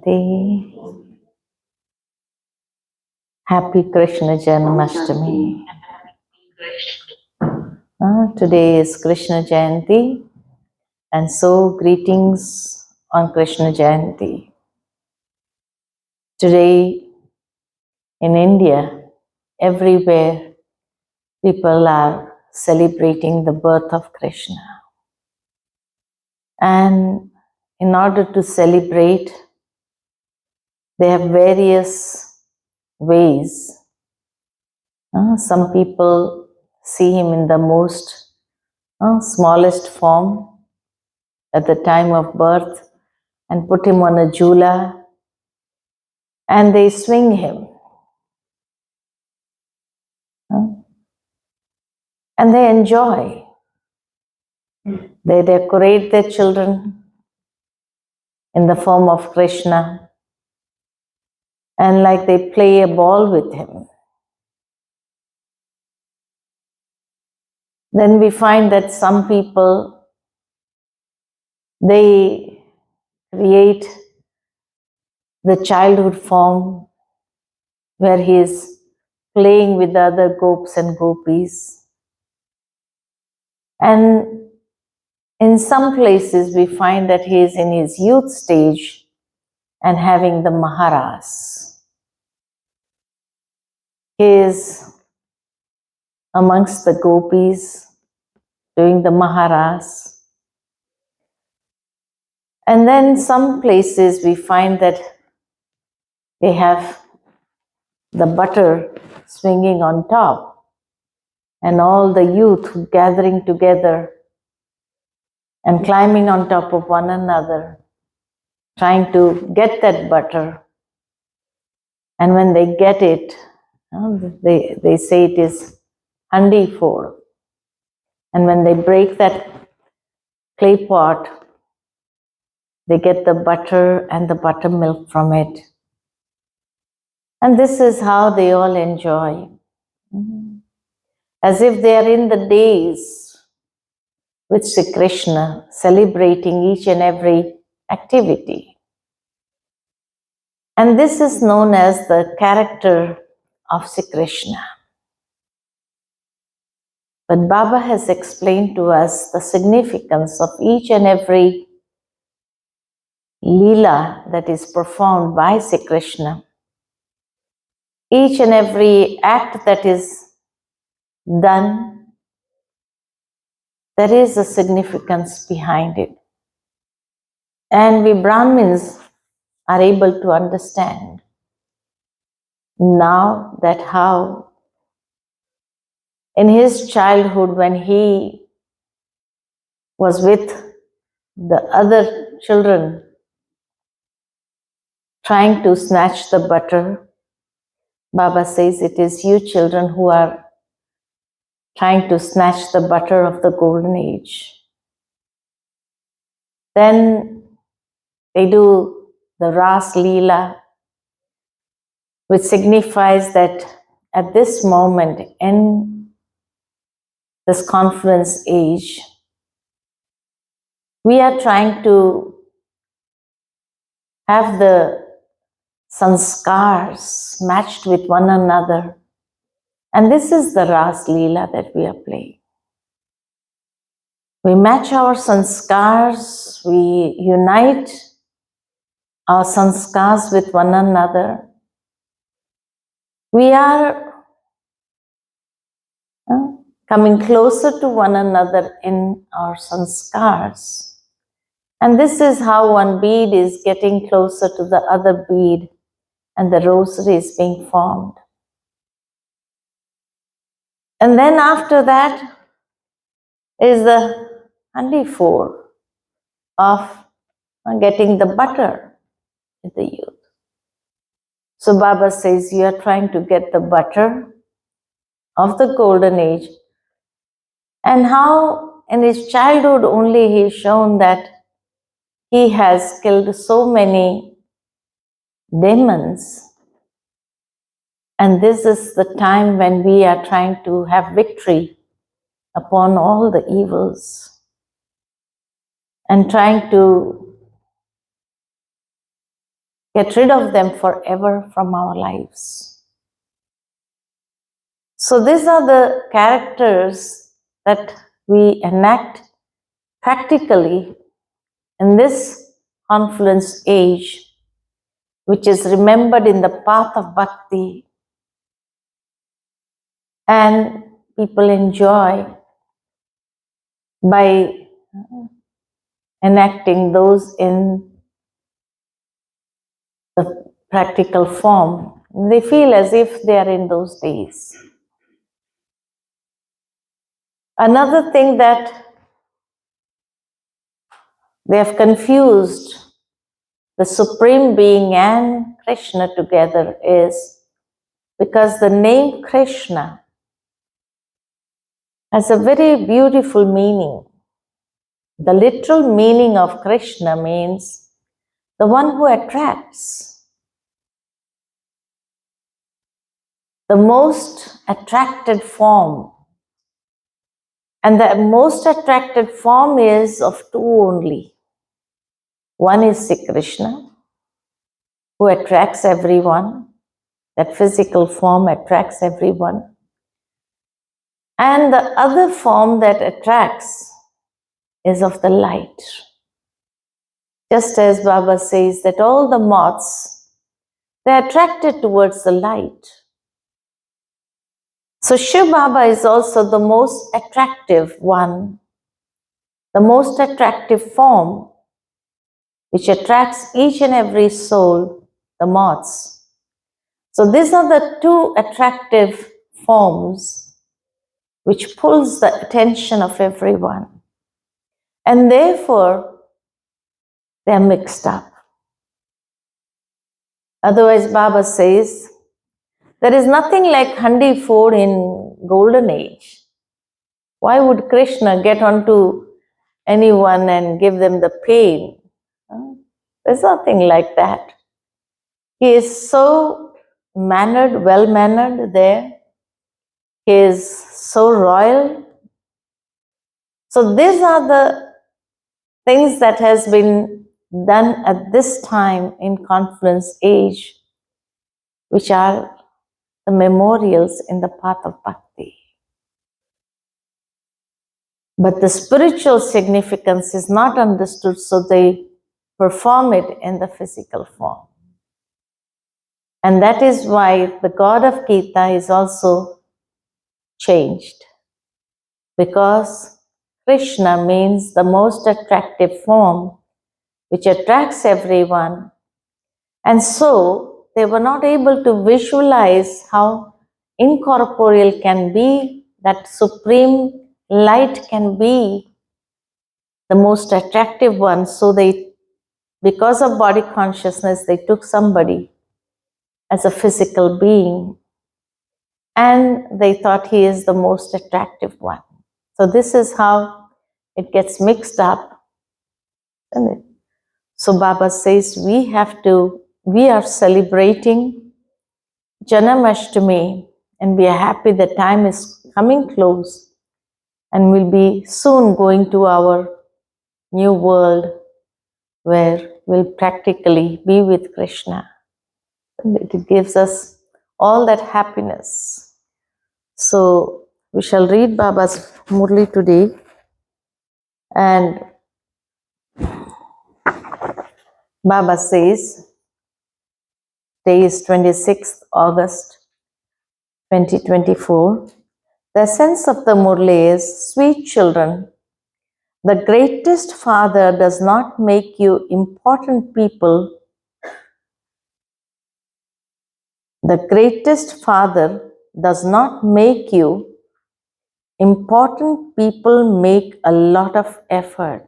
Shanti. Happy Krishna Janmashtami. Today is Krishna Jayanti, and so greetings on Krishna Jayanti. Today in India, everywhere people are celebrating the birth of Krishna. And in order to celebrate, they have various ways. Some people see him in the most smallest form at the time of birth and put him on a jhula and they swing him. And they enjoy. They decorate their children in the form of Krishna and like they play a ball with him. Then we find that some people, they create the childhood form where he is playing with the other gopis and gopis. And in some places we find that he is in his youth stage and having the maharas. He is amongst the gopis doing the maharas. And then some places we find that they have the butter swinging on top and all the youth gathering together and climbing on top of one another, trying to get that butter. And when they get it, they say it is handi for. And when they break that clay pot, they get the butter and the buttermilk from it. And this is how they all enjoy. As if they are in the days with Sri Krishna, celebrating each and every activity. And this is known as the character of Sri Krishna. But Baba has explained to us the significance of each and every Leela that is performed by Sri Krishna. Each and every act that is done, there is a significance behind it. And we Brahmins are able to understand now that how in his childhood when he was with the other children trying to snatch the butter, Baba says it is you children who are trying to snatch the butter of the golden age. Then they do the Ras Leela, which signifies that at this moment in this conference age, we are trying to have the sanskars matched with one another. And this is the Ras Leela that we are playing. We match our sanskars, we unite our sanskars with one another. We are coming closer to one another in our sanskars. And this is how one bead is getting closer to the other bead and the rosary is being formed. And then after that is the handi four of getting the butter with the youth. So Baba says you are trying to get the butter of the golden age, and how in his childhood only he is shown that he has killed so many demons. And this is the time when we are trying to have victory upon all the evils and trying to get rid of them forever from our lives. So these are the characters that we enact practically in this confluence age, which is remembered in the path of bhakti, and people enjoy by enacting those in the practical form. They feel as if they are in those days. Another thing that they have confused the Supreme Being and Krishna together is because the name Krishna has a very beautiful meaning. The literal meaning of Krishna means the one who attracts. The most attracted form. And the most attracted form is of two only. One is Sri Krishna, who attracts everyone. That physical form attracts everyone. And the other form that attracts is of the light. Just as Baba says that all the moths, they're attracted towards the light. So Shiv Baba is also the most attractive one, the most attractive form, which attracts each and every soul, the moths. So these are the two attractive forms which pulls the attention of everyone. And therefore, they are mixed up. Otherwise, Baba says, there is nothing like handi food in golden age. Why would Krishna get onto anyone and give them the pain? There's nothing like that. He is so mannered, well-mannered there. He is so royal. So these are the things that has been done at this time in confluence age, which are the memorials in the path of bhakti. But the spiritual significance is not understood, so they perform it in the physical form. And that is why the God of Gita is also changed. Because Krishna means the most attractive form, which attracts everyone. And so they were not able to visualize how incorporeal can be, that supreme light can be the most attractive one. So they, because of body consciousness, they took somebody as a physical being and they thought he is the most attractive one. So this is how it gets mixed up, isn't it? So Baba says we are celebrating Janmashtami and we are happy the time is coming close and we'll be soon going to our new world where we'll practically be with Krishna. And it gives us all that happiness. So we shall read Baba's Murali today, and Baba says, today is 26th August 2024. The essence of the Murali is, sweet children, the greatest father does not make you important people. The greatest father does not make you important people make a lot of effort.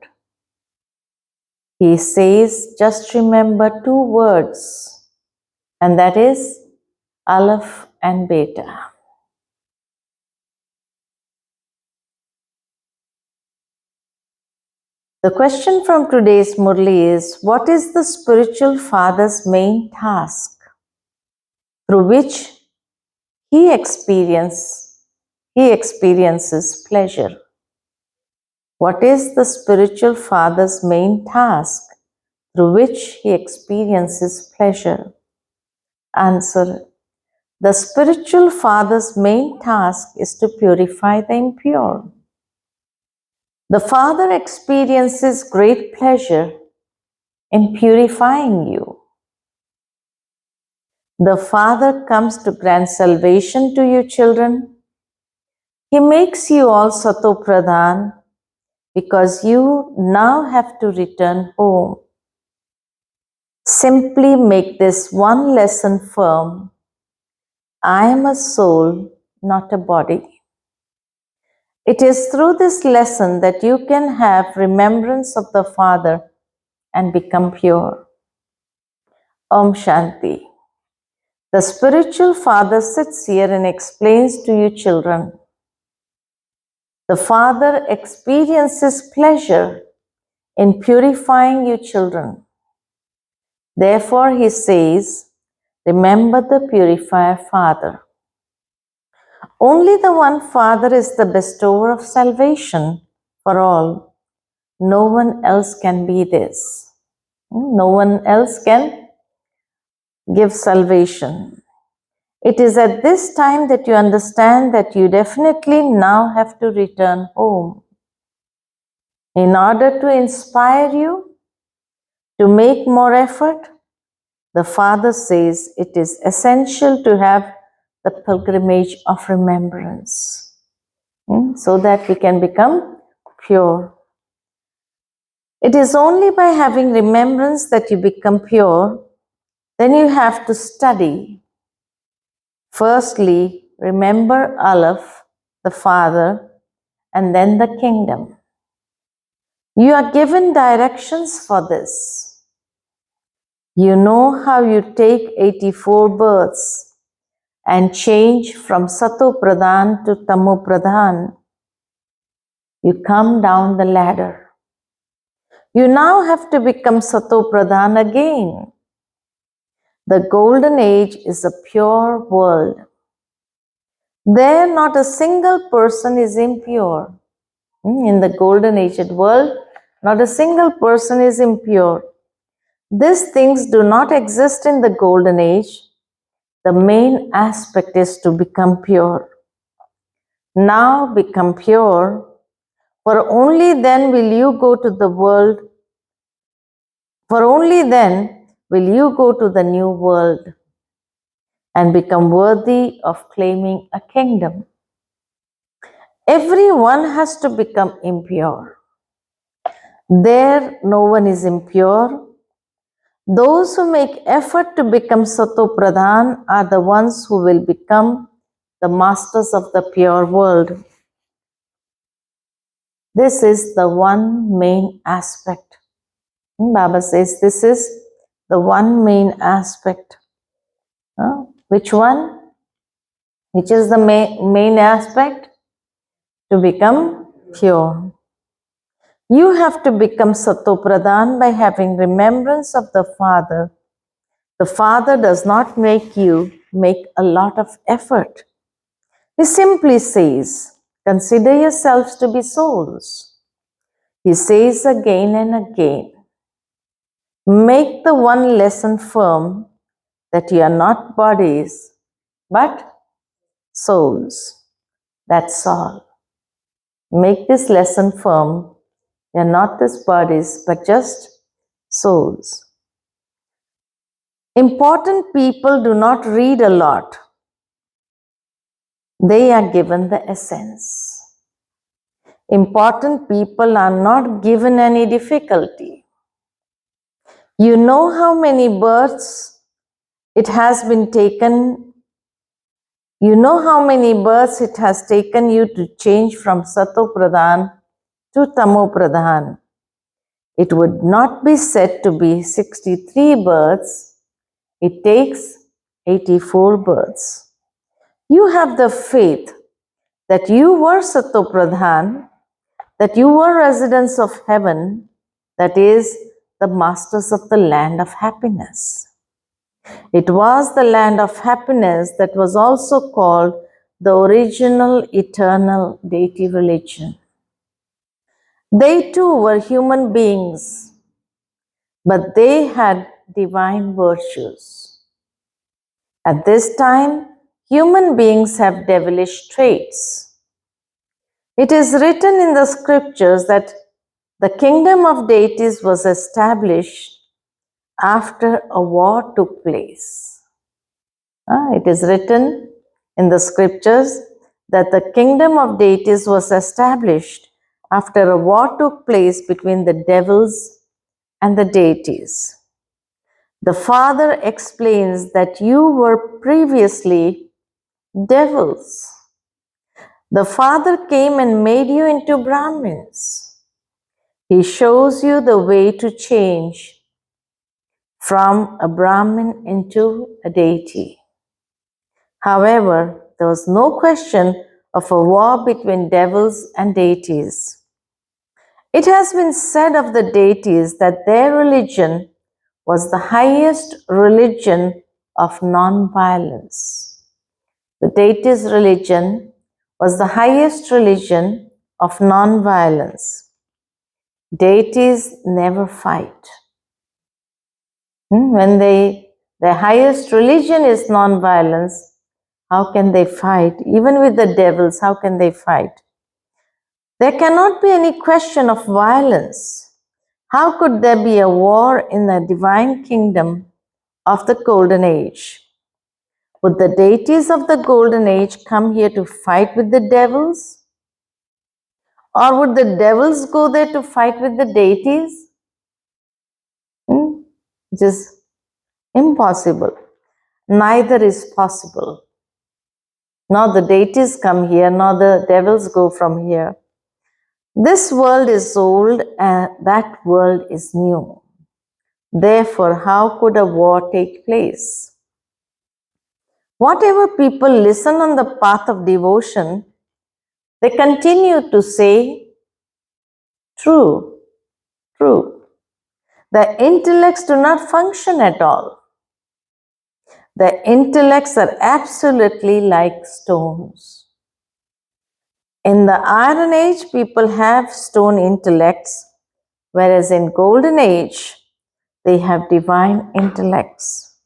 He says, just remember two words, and that is Aleph and Beta. The question from today's Murali is, what is the spiritual father's main task through which he experiences pleasure? What is the spiritual father's main task through which he experiences pleasure? Answer. The spiritual father's main task is to purify the impure. The father experiences great pleasure in purifying you. The father comes to grant salvation to you children. He makes you all Sato Pradhan because you now have to return home. Simply make this one lesson firm. I am a soul, not a body. It is through this lesson that you can have remembrance of the Father and become pure. Om Shanti. The spiritual father sits here and explains to you children. The Father experiences pleasure in purifying you children. Therefore, he says, remember the purifier Father. Only the one Father is the bestower of salvation for all. No one else can be this. No one else can give salvation. It is at this time that you understand that you definitely now have to return home. In order to inspire you to make more effort, the Father says it is essential to have the pilgrimage of remembrance so that we can become pure. It is only by having remembrance that you become pure. Then you have to study. Firstly, remember Aleph, the Father, and then the kingdom. You are given directions for this. You know how you take 84 births and change from Sato Pradhan to Tamo Pradhan. You come down the ladder. You now have to become Sato Pradhan again. The golden age is a pure world. There not a single person is impure. In the golden aged world, not a single person is impure. These things do not exist in the golden age. The main aspect is to become pure. Now become pure, for only then will you go to the world, for only then will you go to the new world and become worthy of claiming a kingdom. Everyone has to become impure. There no one is impure. Those who make effort to become Sato Pradhan are the ones who will become the masters of the pure world. This is the one main aspect. Baba says this is the one main aspect. Which one? Which is the main aspect? To become pure. You have to become Sato Pradhan by having remembrance of the Father. The Father does not make you make a lot of effort. He simply says, consider yourselves to be souls. He says again and again, make the one lesson firm that you are not bodies, but souls. That's all. Make this lesson firm. You are not these bodies, but just souls. Important people do not read a lot. They are given the essence. Important people are not given any difficulty. You know how many births it has been taken. You know how many births it has taken you to change from Sato Pradhan to Tamo Pradhan. It would not be said to be 63 births. It takes 84 births. You have the faith that you were Sato Pradhan, that you were residents of heaven, that is, the masters of the land of happiness. It was the land of happiness that was also called the original eternal deity religion. They too were human beings. but they had divine virtues. At this time, human beings have devilish traits. It is written in the scriptures that the kingdom of deities was established after a war took place. It is written in the scriptures that the kingdom of deities was established after a war took place between the devils and the deities. The Father explains that you were previously devils. The Father came and made you into Brahmins. He shows you the way to change from a Brahmin into a deity. However, there was no question of a war between devils and deities. It has been said of the deities that their religion was the highest religion of non-violence. The deities' religion was the highest religion of non-violence. Deities never fight. When their highest religion is non-violence, how can they fight? Even with the devils, how can they fight? There cannot be any question of violence. How could there be a war in the divine kingdom of the Golden Age? Would the deities of the Golden Age come here to fight with the devils? Or would the devils go there to fight with the deities? It is impossible. Neither is possible. Nor the deities come here, nor the devils go from here. This world is old and that world is new. Therefore, how could a war take place? Whatever people listen on the path of devotion, they continue to say, true, true. The intellects do not function at all. The intellects are absolutely like stones. In the Iron Age, people have stone intellects, whereas in Golden Age, they have divine intellects.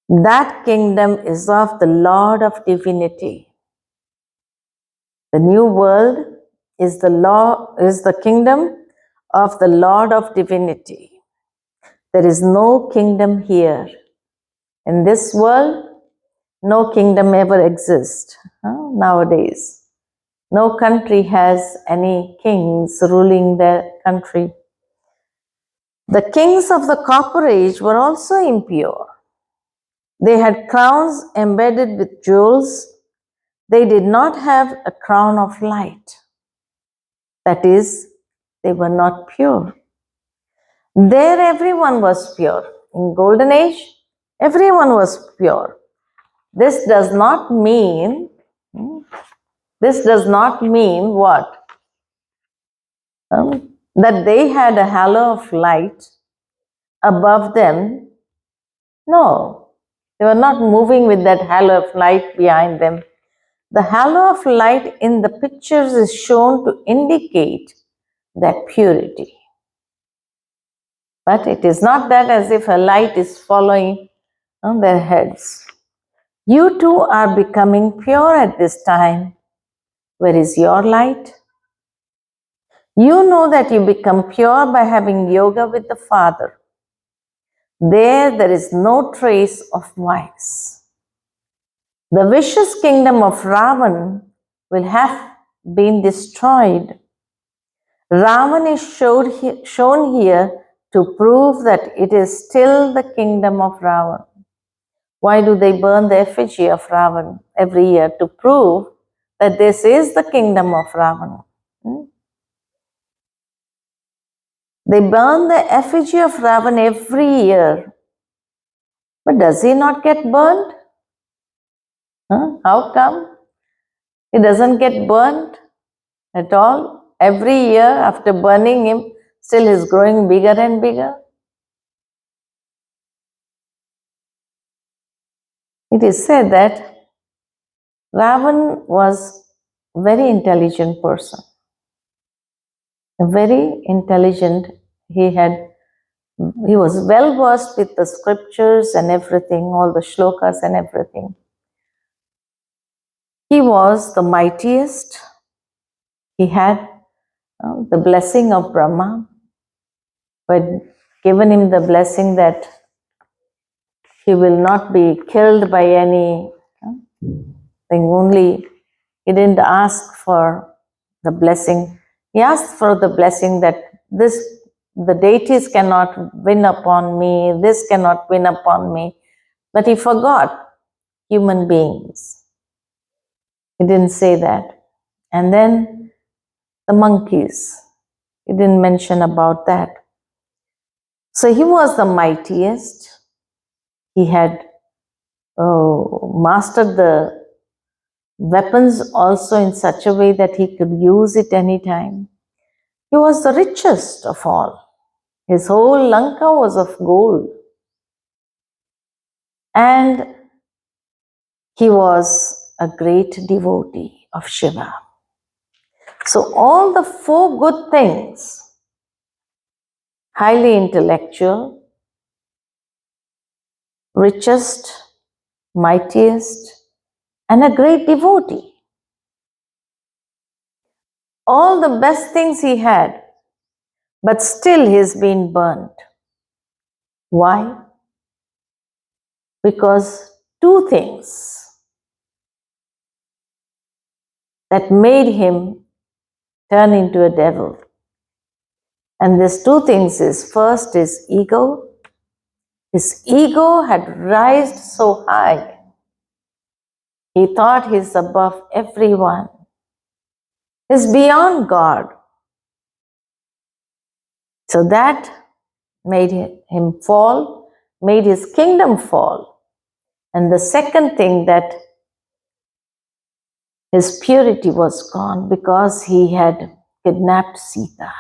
That kingdom is of the Lord of divinity. The new world is the kingdom of the Lord of divinity. There is no kingdom here. In this world, no kingdom ever exists nowadays. No country has any kings ruling their country. The kings of the Copper Age were also impure. They had crowns embedded with jewels. They did not have a crown of light. That is, they were not pure. There everyone was pure. In Golden Age, everyone was pure. This does not mean what? That they had a halo of light above them. No, they were not moving with that halo of light behind them. The halo of light in the pictures is shown to indicate that purity. But it is not that as if a light is following on their heads. You too are becoming pure at this time. Where is your light? You know that you become pure by having yoga with the Father. There is no trace of vice. The vicious kingdom of Ravan will have been destroyed. Ravan is shown here to prove that it is still the kingdom of Ravan. Why do they burn the effigy of Ravan every year? To prove that this is the kingdom of Ravan. They burn the effigy of Ravan every year. But does he not get burned? How come? He doesn't get burned at all. Every year after burning him, still he's growing bigger and bigger. It is said that Ravan was a very intelligent person. Very intelligent. He had he was well versed with the scriptures and everything, all the shlokas and everything. He was the mightiest. He had the blessing of Brahma, but given him the blessing that he will not be killed by any thing. Only he didn't ask for the blessing. He asked for the blessing that the deities cannot win upon me, this cannot win upon me. But he forgot human beings. He didn't say that. And then the monkeys. He didn't mention about that. So he was the mightiest. He had mastered the weapons also in such a way that he could use it anytime. He was the richest of all. His whole Lanka was of gold. And he was a great devotee of Shiva. So all the four good things, highly intellectual, richest, mightiest, and a great devotee. All the best things he had, but still he's been burnt. Why? Because two things that made him turn into a devil. And these two things is, first is ego. His ego had risen so high. He thought he's above everyone. He's beyond God. So that made him fall, made his kingdom fall. And the second thing, that his purity was gone because he had kidnapped Sita.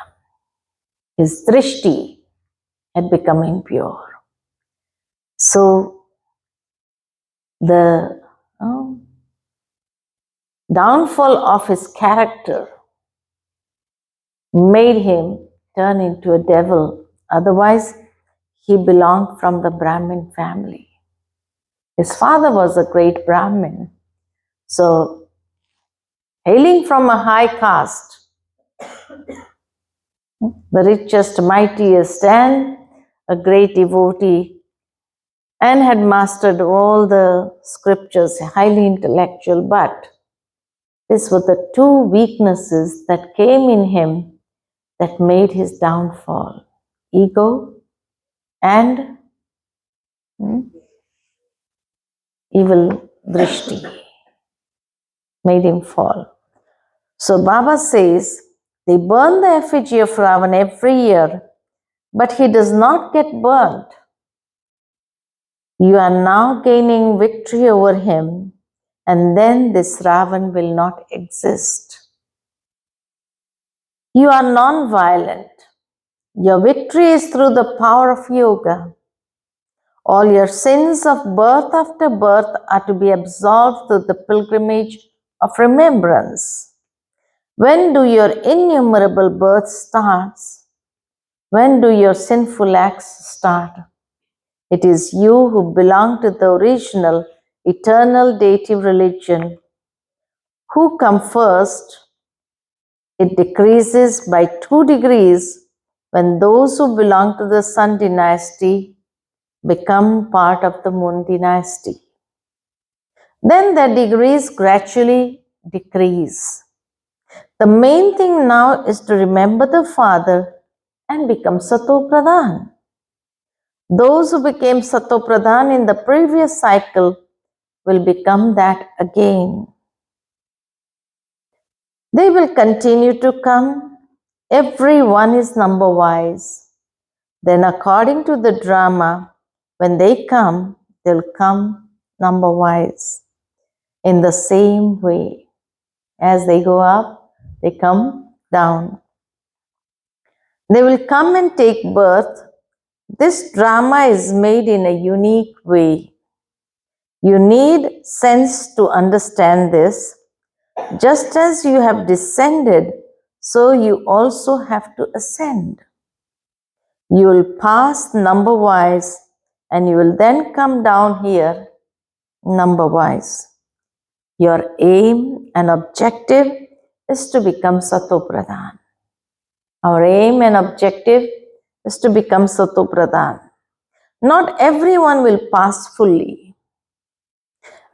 His drishti had become impure. So the downfall of his character made him turn into a devil. Otherwise, he belonged from the Brahmin family. His father was a great Brahmin. So, hailing from a high caste, the richest, mightiest, and a great devotee, and had mastered all the scriptures, highly intellectual, but these were the two weaknesses that came in him that made his downfall. Ego and evil drishti made him fall. So Baba says, they burn the effigy of Ravan every year, but he does not get burnt. You are now gaining victory over him, and then this Ravan will not exist. You are non-violent. Your victory is through the power of yoga. All your sins of birth after birth are to be absolved through the pilgrimage of remembrance. When do your innumerable births start? When do your sinful acts start? It is you who belong to the original, eternal deity religion. Who come first? It decreases by 2 degrees when those who belong to the Sun dynasty become part of the Moon dynasty. Then the degrees gradually decrease. The main thing now is to remember the Father and become Sato Pradhan. Those who became Sato Pradhan in the previous cycle will become that again. They will continue to come. Everyone is number wise. Then according to the drama, when they come, they'll come number wise. In the same way, as they go up, they come down. They will come and take birth. This drama is made in a unique way. You need sense to understand this. Just as you have descended, so you also have to ascend. You will pass number-wise and you will then come down here number-wise. Your aim and objective is to become Satopradhan. Our aim and objective is to become Satopradhan. Not everyone will pass fully.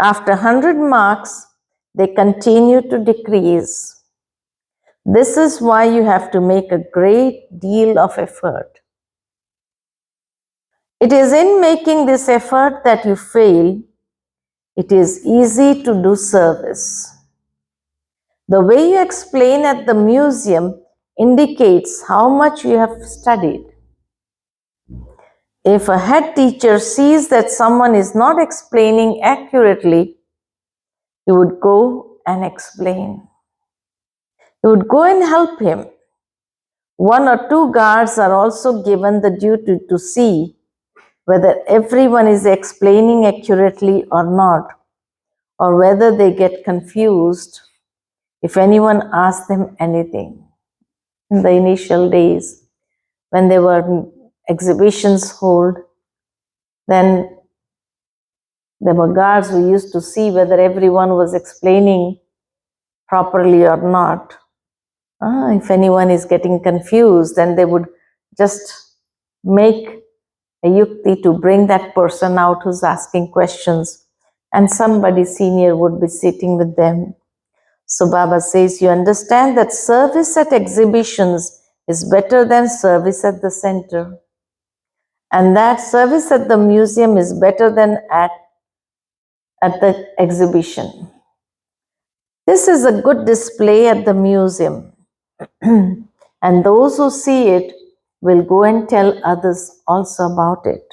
After 100 marks, they continue to decrease. This is why you have to make a great deal of effort. It is in making this effort that you fail. It is easy to do service. The way you explain at the museum indicates how much you have studied. If a head teacher sees that someone is not explaining accurately, he would go and explain. He would go and help him. One or two guards are also given the duty to see whether everyone is explaining accurately or not, or whether they get confused if anyone asks them anything. In the initial days, when there were exhibitions held, then there were guards who used to see whether everyone was explaining properly or not. If anyone is getting confused, then they would just make a yukti to bring that person out who's asking questions, and somebody senior would be sitting with them. So Baba says, you understand that service at exhibitions is better than service at the center, and that service at the museum is better than at the exhibition. This is a good display at the museum, and those who see it will go and tell others also about it.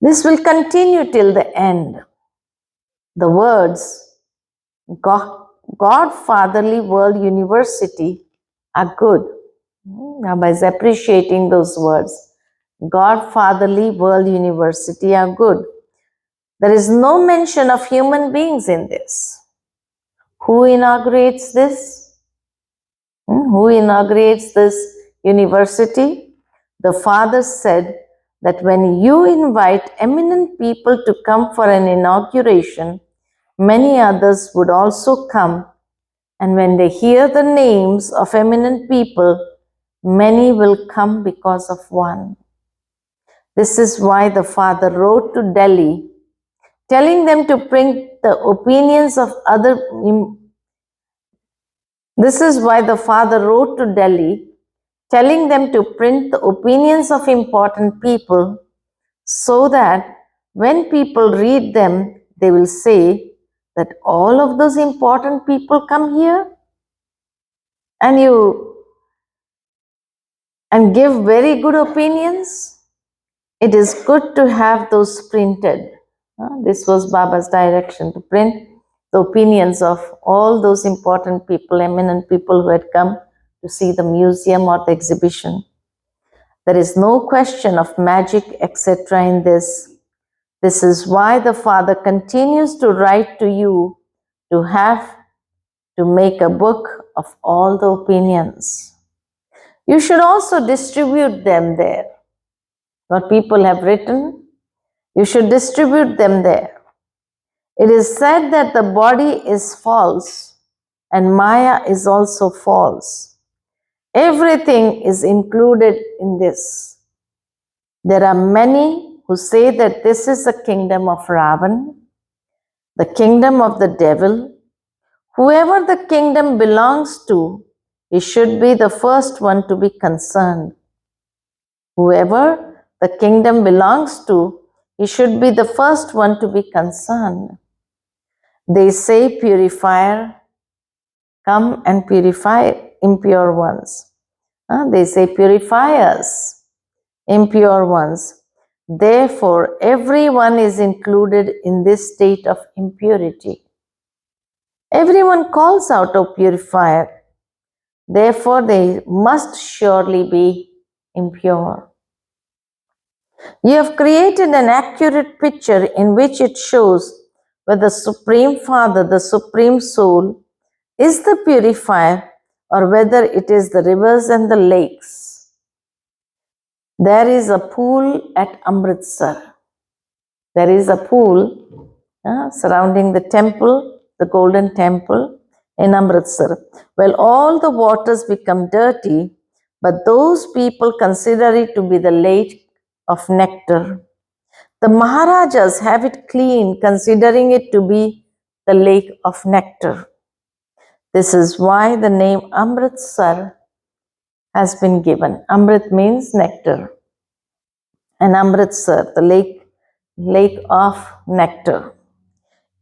This will continue till the end. The words God Fatherly World University are good. Baba is appreciating those words. God Fatherly World University are good. There is no mention of human beings in this. Who inaugurates this? Who inaugurates this university? The father said that when you invite eminent people to come for an inauguration, many others would also come, and when they hear the names of eminent people, many will come because of one. This is why the father wrote to Delhi, telling them to bring the opinions of other. This is why the father wrote to Delhi, telling them to print the opinions of important people, so that when people read them, they will say that all of those important people come here and give very good opinions. It is good to have those printed. This was Baba's direction, to print the opinions of all those important people, eminent people who had come to see the museum or the exhibition. There is no question of magic, etc. in this. This is why the Father continues to write to you to have to make a book of all the opinions. You should also distribute them there. What people have written, you should distribute them there. It is said that the body is false and Maya is also false. Everything is included in this. There are many who say that this is the kingdom of Ravan, the kingdom of the devil. Whoever the kingdom belongs to, he should be the first one to be concerned. Whoever the kingdom belongs to, he should be the first one to be concerned. They say, purifier, come and purify impure ones. They say, purify us, impure ones. Therefore, everyone is included in this state of impurity. Everyone calls out, O purifier. Therefore, they must surely be impure. You have created an accurate picture in which it shows whether the Supreme Father, the Supreme Soul, is the purifier or whether it is the rivers and the lakes. There is a pool at Amritsar. There is a pool surrounding the temple, the golden temple in Amritsar. Well, all the waters become dirty, but those people consider it to be the lake of nectar. The Maharajas have it clean, considering it to be the lake of nectar. This is why the name Amritsar has been given. Amrit means nectar, and Amritsar, the lake of nectar.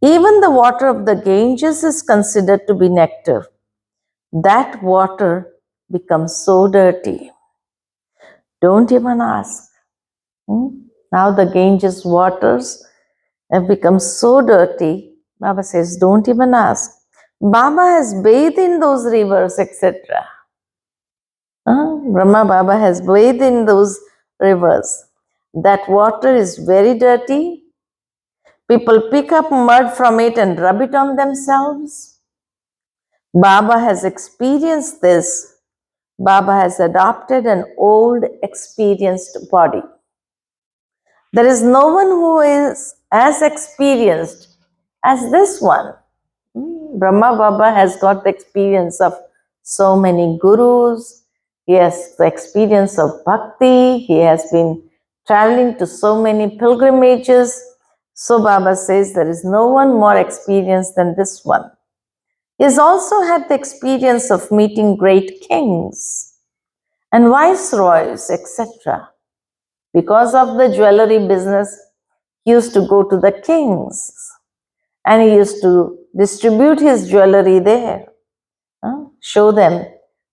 Even the water of the Ganges is considered to be nectar. That water becomes so dirty. Don't even ask. Now the Ganges waters have become so dirty. Baba says, don't even ask. Baba has bathed in those rivers, etc. Brahma Baba has bathed in those rivers. That water is very dirty. People pick up mud from it and rub it on themselves. Baba has experienced this. Baba has adopted an old, experienced body. There is no one who is as experienced as this one. Brahma Baba has got the experience of so many gurus. He has the experience of bhakti. He has been traveling to so many pilgrimages. So Baba says there is no one more experienced than this one. He has also had the experience of meeting great kings and viceroys, etc. Because of the jewelry business, he used to go to the kings and he used to distribute his jewelry there, show them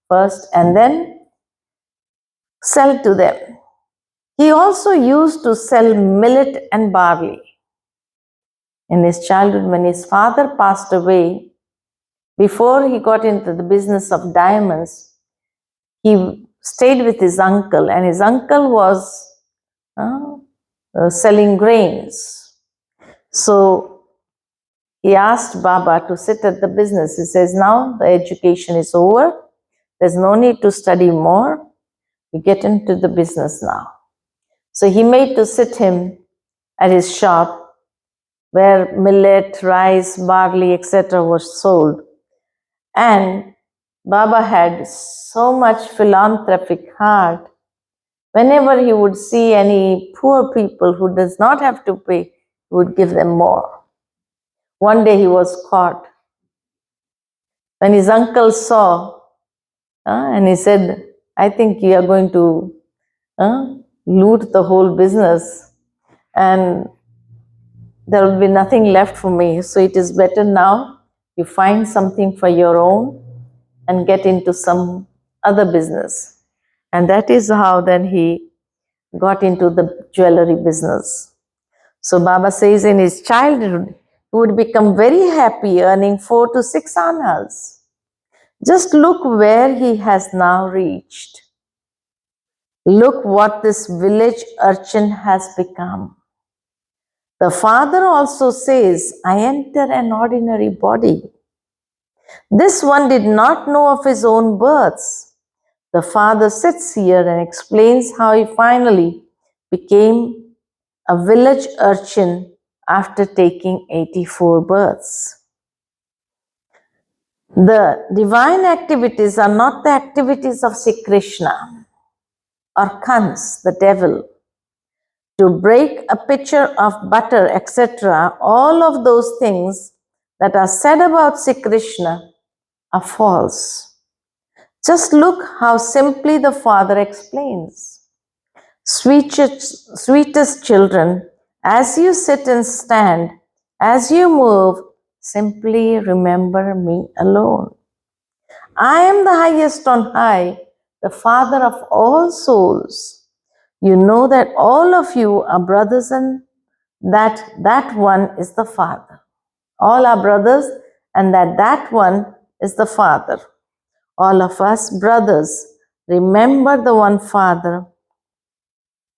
first and then sell to them. He also used to sell millet and barley. In his childhood, when his father passed away, before he got into the business of diamonds, he stayed with his uncle, and his uncle was selling grains. So he asked Baba to sit at the business. He says, now the education is over. There's no need to study more. You get into the business now. So he made to sit him at his shop where millet, rice, barley, etc. was sold. And Baba had so much philanthropic heart. Whenever he would see any poor people who does not have to pay, he would give them more. One day he was caught. When his uncle saw, and he said, I think you are going to loot the whole business and there will be nothing left for me. So it is better now you find something for your own and get into some other business. And that is how then he got into the jewelry business. So Baba says in his childhood, he would become very happy earning 4 to 6 annas. Just look where he has now reached. Look what this village urchin has become. The father also says, I enter an ordinary body. This one did not know of his own births. The father sits here and explains how he finally became a village urchin after taking 84 births. The divine activities are not the activities of Sri Krishna or Kans, the devil. To break a pitcher of butter, etc., all of those things that are said about Sri Krishna are false. Just look how simply the Father explains. Sweetest children, as you sit and stand, as you move, simply remember me alone. I am the highest on high, the Father of all souls. You know that all of you are brothers and that one is the Father. All are brothers and that one is the Father. All of us brothers, remember the one Father.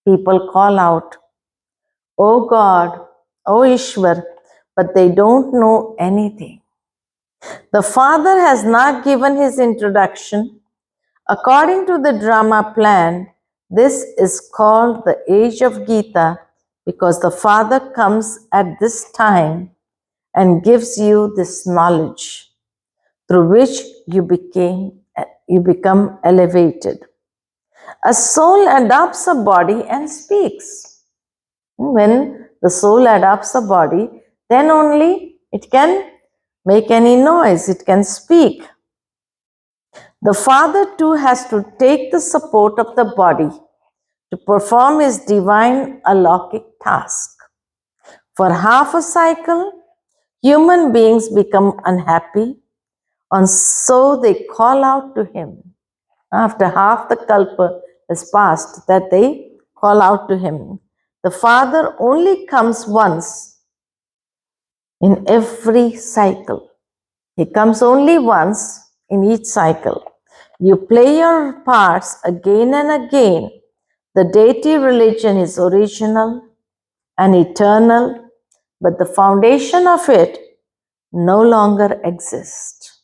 People call out, Oh God, Oh Ishwar, but they don't know anything. The Father has not given his introduction. According to the drama plan, This is called the age of Gita because the Father comes at this time and gives you this knowledge through which you become elevated. A soul adopts a body and speaks. When the soul adopts a body, then only it can make any noise, it can speak. The Father too has to take the support of the body to perform his divine alaukic task. For half a cycle, human beings become unhappy, and so they call out to him. After half the kalpa has passed, that they call out to him. The Father only comes once in every cycle. He comes only once in each cycle. You play your parts again and again. The deity religion is original and eternal, but the foundation of it no longer exists.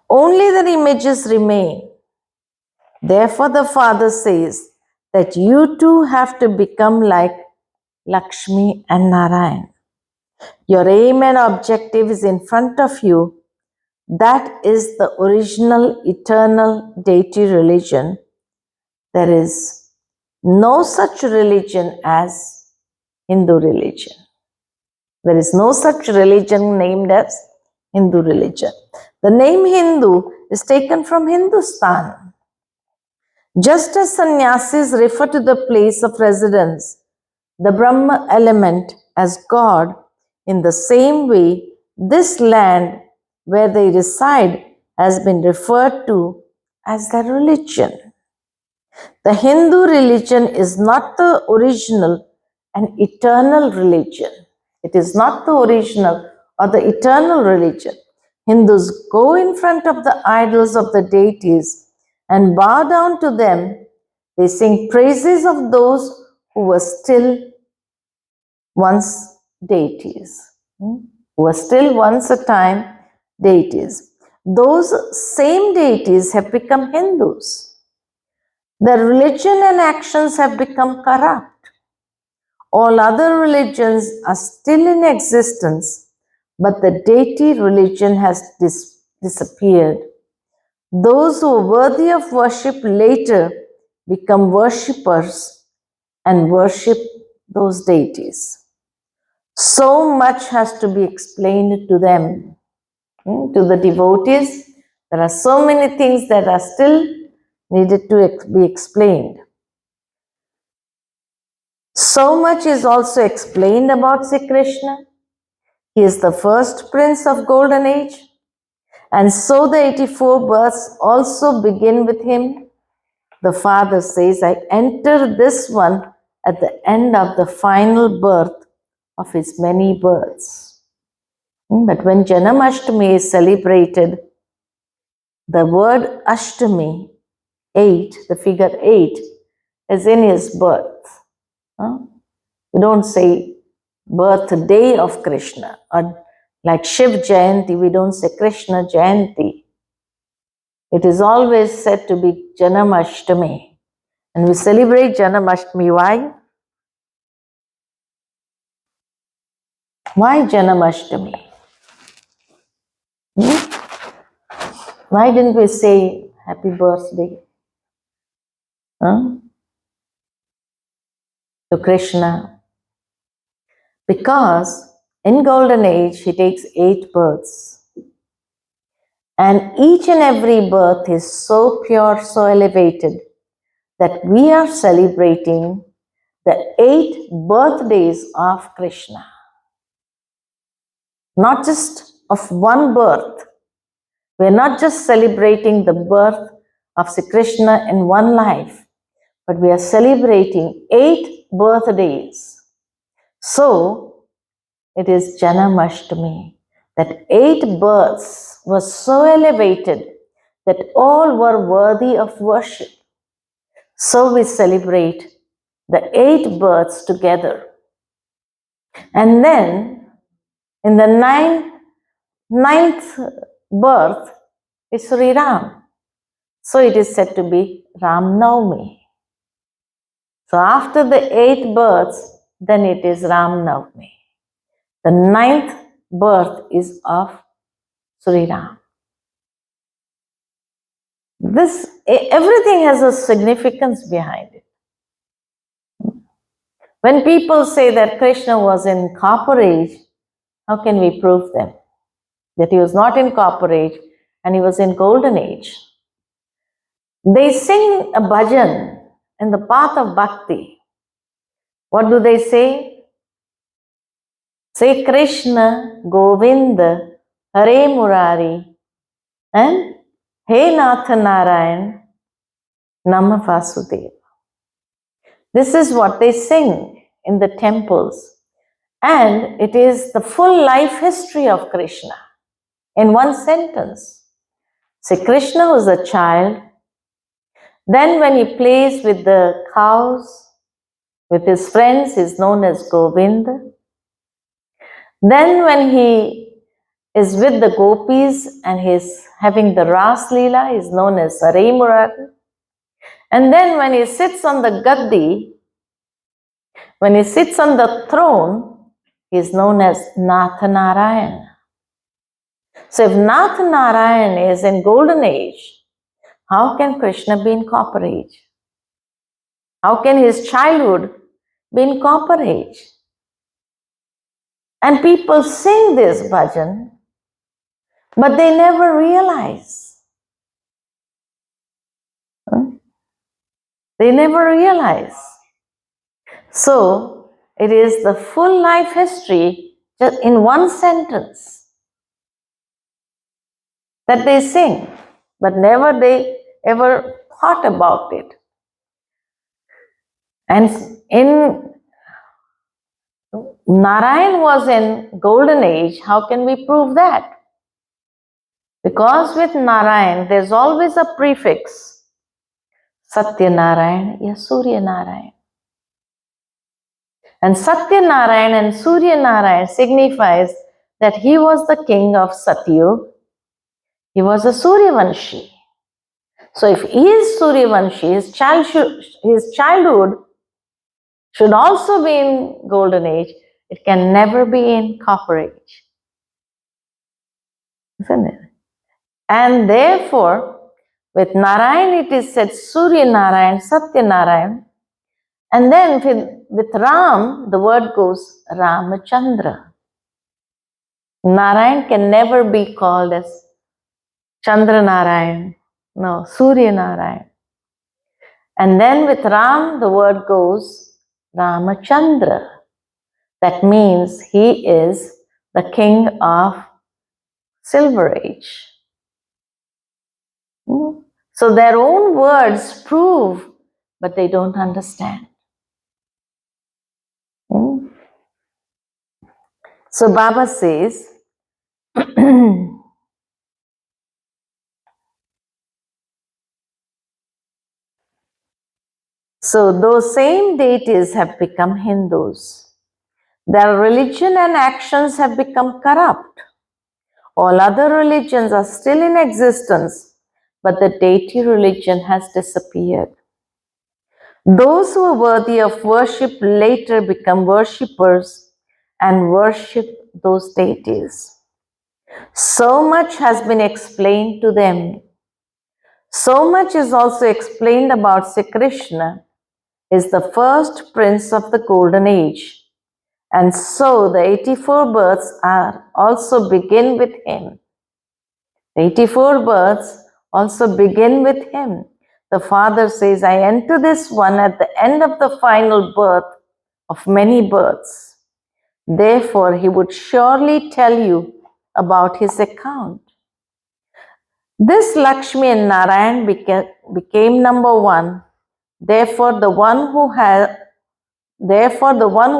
Only the images remain. Therefore, the Father says that you too have to become like Lakshmi and Narayan. Your aim and objective is in front of you. That is the original eternal deity religion. There is no such religion as Hindu religion. There is no such religion named as Hindu religion. The name Hindu is taken from Hindustan. Just as sannyasis refer to the place of residence, the Brahma element as God, in the same way, this land where they reside has been referred to as their religion. The Hindu religion is not the original and eternal religion. It is not the original or the eternal religion. Hindus go in front of the idols of the deities and bow down to them. They sing praises of those who were still once deities, who were still once a time deities. Those same deities have become Hindus. Their religion and actions have become corrupt. All other religions are still in existence, but the deity religion has disappeared. Those who are worthy of worship later become worshippers and worship those deities. So much has to be explained to them, to the devotees. There are so many things that are still needed to be explained. So much is also explained about Sri Krishna. He is the first prince of Golden Age, and so the 84 births also begin with him. The Father says, I enter this one at the end of the final birth of his many births. But when Janmashtami is celebrated, the word Ashtami, 8, the figure 8, is in his birth. We don't say birthday of Krishna, or like Shiv Jayanti, we don't say Krishna Jayanti. It is always said to be Janmashtami. And we celebrate Janmashtami. Why? Why Janmashtami? Why didn't we say happy birthday to Krishna? Because in Golden Age, he takes 8 births. And each and every birth is so pure, so elevated, that we are celebrating the 8 birthdays of Krishna. Not just of one birth. We're not just celebrating the birth of Sri Krishna in one life, but we are celebrating 8 birthdays. So, it is Janmashtami, that 8 births were so elevated that all were worthy of worship. So we celebrate the 8 births together. And then, in the ninth birth is Sri Ram. So it is said to be Ram Navami. So after the 8th birth, then it is Ram Navami. The 9th birth is of Sri Ram. Everything has a significance behind it. When people say that Krishna was in Copper Age, how can we prove them? That he was not in Copper Age and he was in Golden Age. They sing a bhajan in the path of bhakti. What do they say? Say Krishna, Govinda, Hare Murari, and He Nath Narayan, Nama Vasudeva. This is what they sing in the temples. And it is the full life history of Krishna in one sentence. Say Krishna was a child. Then when he plays with the cows, with his friends, he is known as Govinda. Then when he is with the gopis and he is having the Ras Leela, he is known as Hare Murali. And then when he sits on the gaddi, when he sits on the throne, he is known as Nath Narayan. So if Nath Narayan is in Golden Age, how can Krishna be in Copper Age? How can his childhood be in Copper Age? And people sing this bhajan, but they never realize. They never realize. So it is the full life history just in one sentence that they sing, but never they ever thought about it. And in Narayan was in Golden Age, how can we prove that? Because with Narayan, there's always a prefix. Satya Narayan, ya Surya Narayan. And Satya Narayan and Surya Narayan signifies that he was the king of Satyug. He was a Suryavanshi. So if he is Suryavanshi, his childhood should also be in Golden Age. It can never be in Copper Age. Isn't it? And therefore, with Narayan it is said Surya Narayan, Satya Narayan. And then with Ram, the word goes Ramachandra. Narayan can never be called as Chandra Narayan. No, Surya Narayan. And then with Ram, the word goes Ramachandra. That means he is the king of Silver Age. So their own words prove, but they don't understand. So Baba says, so those same deities have become Hindus. Their religion and actions have become corrupt. All other religions are still in existence, but the deity religion has disappeared. Those who are worthy of worship later become worshippers and worship those deities. So much has been explained to them. So much is also explained about Sri Krishna is the first prince of the Golden Age. And so the 84 births are also begin with him. The 84 births also begin with him. The father says, I enter this one at the end of the final birth of many births. Therefore, he would surely tell you about his account. This Lakshmi and Narayan became number one. Therefore, the one who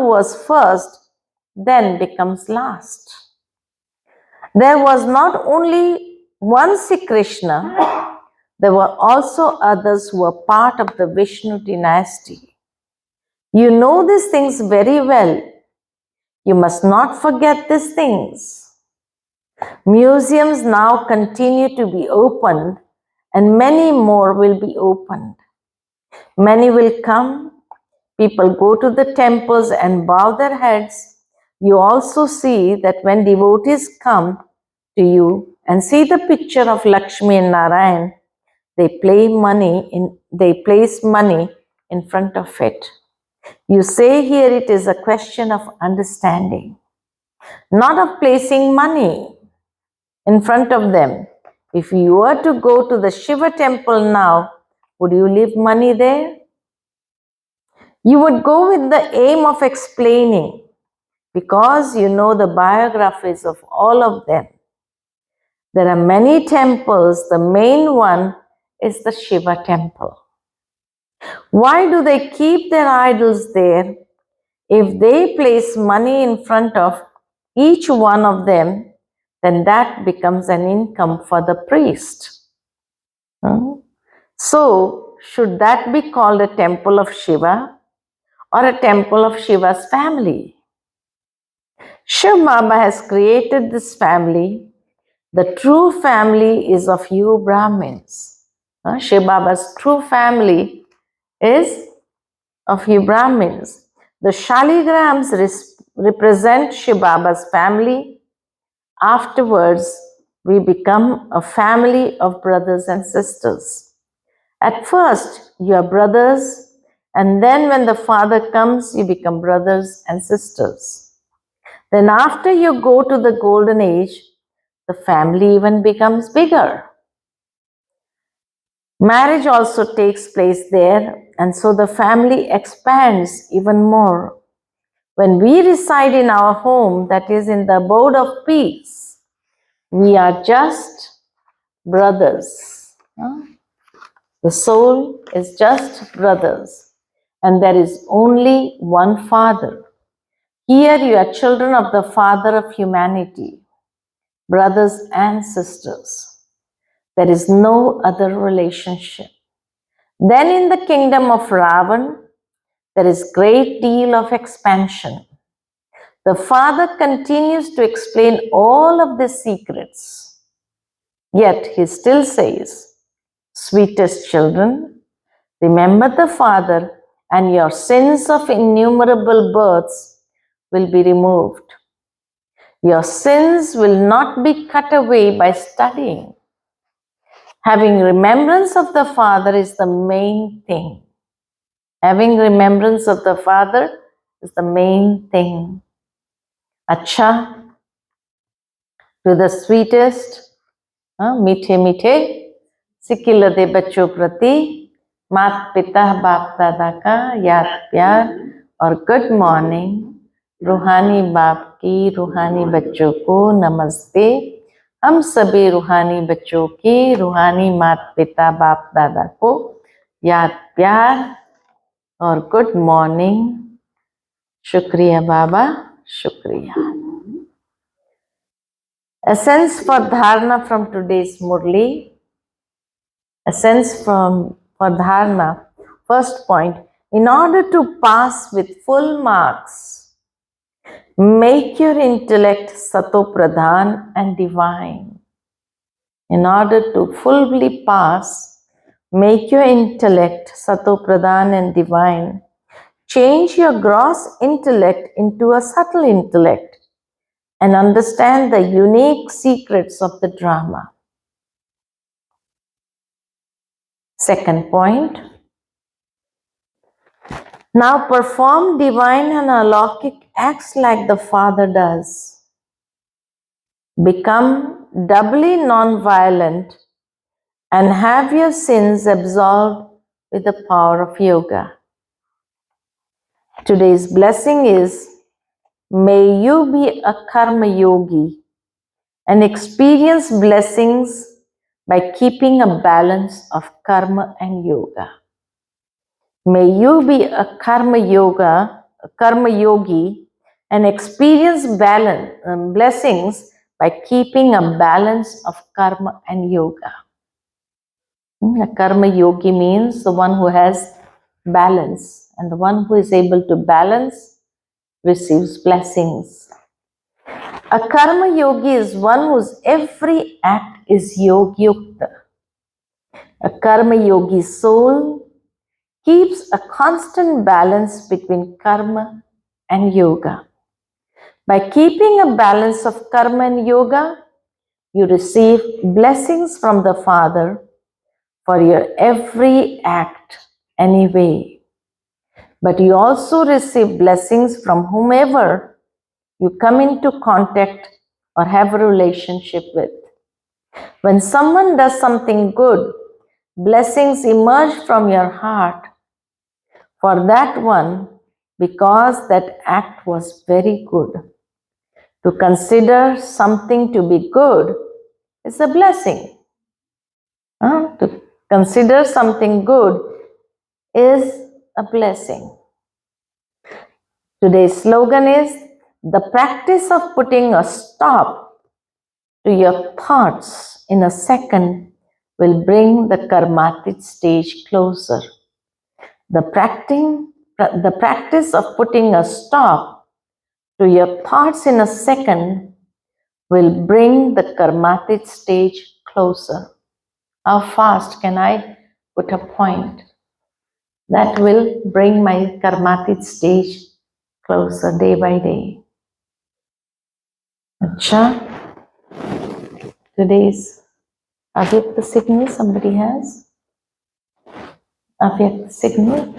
was first then becomes last. There was not only one Sri Krishna, there were also others who were part of the Vishnu dynasty. You know these things very well. You must not forget these things. Museums now continue to be opened, and many more will be opened. Many will come, people go to the temples and bow their heads, you also see that when devotees come to you and see the picture of Lakshmi and Narayan, they place money in front of it. You say here it is a question of understanding, not of placing money in front of them. If you were to go to the Shiva temple now, would you leave money there? You would go with the aim of explaining, because you know the biographies of all of them. There are many temples. The main one is the Shiva temple. Why do they keep their idols there? If they place money in front of each one of them, then that becomes an income for the priest. So, should that be called a temple of Shiva or a temple of Shiva's family? Shiv Baba has created this family. The true family is of you Brahmins. Shiv Baba's true family is of you Brahmins. The Shaligrams represent Shiv Baba's family. Afterwards, we become a family of brothers and sisters. At first, you are brothers, and then when the Father comes, you become brothers and sisters. Then after you go to the golden age, the family even becomes bigger. Marriage also takes place there, and so the family expands even more. When we reside in our home, that is in the abode of peace, we are just brothers. The soul is just brothers, and there is only one Father. Here you are children of the Father of humanity, brothers and sisters. There is no other relationship. Then in the kingdom of Ravan, there is great deal of expansion. The Father continues to explain all of the secrets. Yet he still says, sweetest children, remember the Father, and your sins of innumerable births will be removed. Your sins will not be cut away by studying. Having remembrance of the Father is the main thing. Having remembrance of the Father is the main thing. Acha, to the sweetest, मीठे मीठे सिकिलदे बच्चों प्रति माता पिता बाप दादा का याद प्यार और गुड मॉर्निंग। रूहानी बाप की रूहानी बच्चों को नमस्ते। हम सभी रूहानी बच्चों की रूहानी माता पिता बाप दादा को याद प्यार और गुड मॉर्निंग। शुक्रिया बाबा, शुक्रिया। Essence for dharana from today's Murali. Essence for dharana. First point, in order to pass with full marks, make your intellect sato pradhan and divine. In order to fully pass, make your intellect sato pradhan and divine. Change your gross intellect into a subtle intellect and understand the unique secrets of the drama. Second point, now perform divine and alaukic acts like the Father does. Become doubly non-violent and have your sins absolved with the power of yoga. Today's blessing is, may you be a karma yogi and experience blessings by keeping a balance of karma and yoga. May you be a karma yogi and experience blessings by keeping a balance of karma and yoga. A karma yogi means the one who has balance, and the one who is able to balance receives blessings. A karma yogi is one whose every act is yogyukta. A karma yogi soul keeps a constant balance between karma and yoga. By keeping a balance of karma and yoga, you receive blessings from the Father for your every act anyway. But you also receive blessings from whomever you come into contact or have a relationship with. When someone does something good, blessings emerge from your heart for that one because that act was very good. To consider something to be good is a blessing. To consider something good is a blessing. Today's slogan is the practice of putting a stop to your thoughts in a second will bring the karmatic stage closer. The practice of putting a stop to your thoughts in a second will bring the karmatic stage closer. How fast can I put a point? That will bring my karmatic stage closer day by day. Acha, today's Avyakta signal somebody has? Avyakta signal?